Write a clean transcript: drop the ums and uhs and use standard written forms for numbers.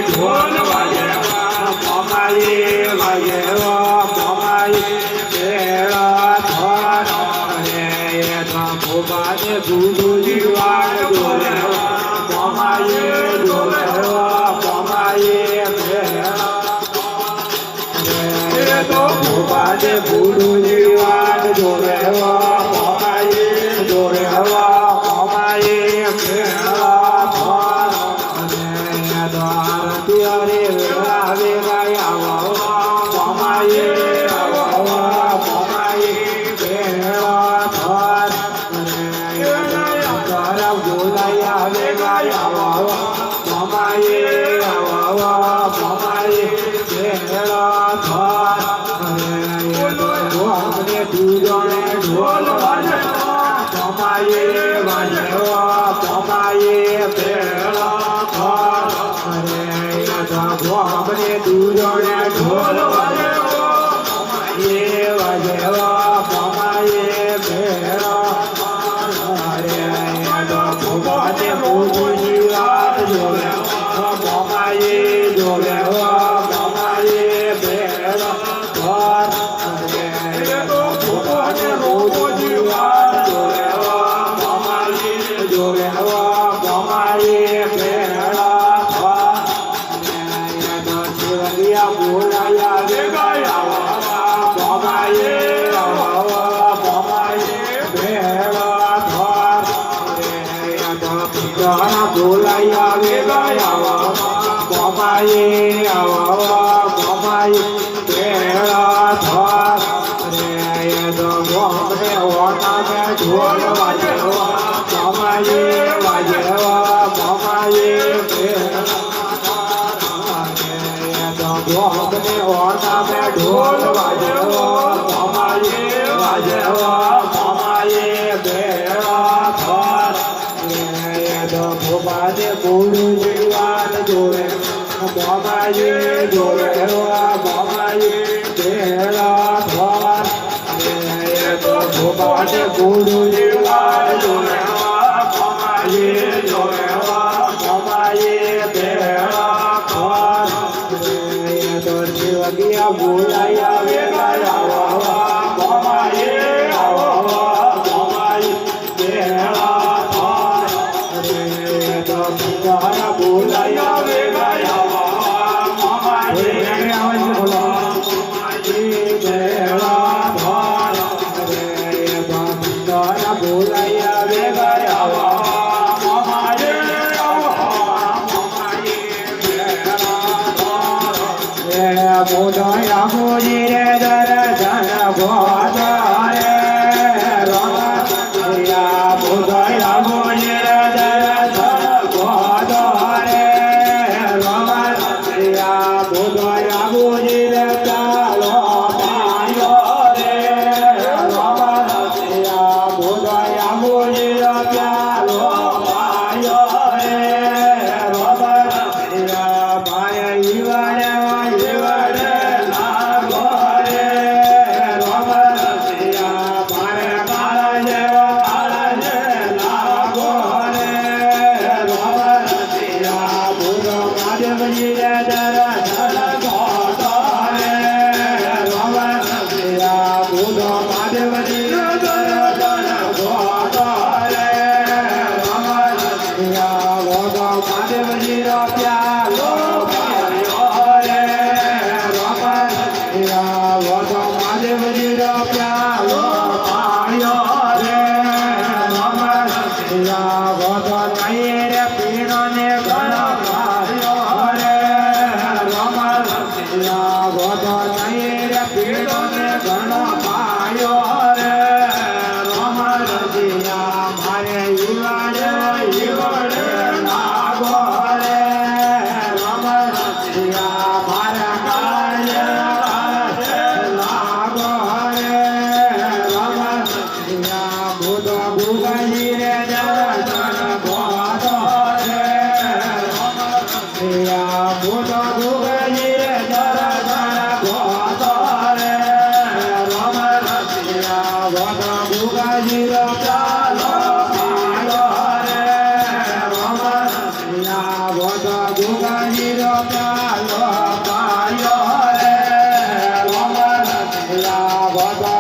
ઢોલ વાગે મમાઈ વાગે મમાઈ પેલા થોડો રે ભોગાને ગુરુજી વાગ બોલે મમાઈ બોલે મમાઈ પેલા તો ભોગાને ગુરુજી વાગ બોલે મમાઈ બોલે મમાઈ પેલા Hare Hare Hare Mamaye Mamaye Bera Thar Hare Bolaya Hare Mamaye Mamaye Bera Thar Hare Dujane Dhol Vaje Mamaye Mamaye Bera Thar Hare dujane ઢોલ વાગે મમાયે વાગે મમાયે ભેળા હરે ભોગાને ભોગજી વાત જોવે મમાયે જોવે મમાયે ભેળા હરે ભોગાને ભોગજી વાત જોવે મમાયે જોવે મમાયે ભેળા બોલાયા રે ગયા મમાયે મમાયે ભેળા થર બોલાયા રે ગયા મમાયે મમાયે ભેળા થર મોહને ઓટાને ઢોલ વાગે મમાયે વાગે મમાયે ભેળા ભોગને ઓટાને ઢોલ વાગે મમાયે વાગે મમાયે ભેળા થર ભોગાને ગુરુજી વાત જોવે મમાયે જોવે મમાયે ભેળા થર ભોગાને ગુરુજી વાત જોવે મમાયે જોવે મમાયે ભેળા થર વગિયા બોલાયા વેગાયા મમાયે મમાયે ભેળા થર બોલાયા વેગાયા મમાયે ભેળા થર બોલાયા વેગાયા બોલાયા મોજી રે દર્શન ગોધારે રમયા બોલાયા મોજી રે દર્શન ગોધારે રમયા બોલાયા મોજી રે ચાલો પાયો રે રમયા બોલાયા મોજી રે ચાલો પાયો રે રમયા ભાઈ ઈવાડે ઘણો પાયો રે આબોજી પ્યાલો પાયો રે રમણિયા બોધો ગુગાજી પ્યાલો પાયો રે રમણિયા બોધો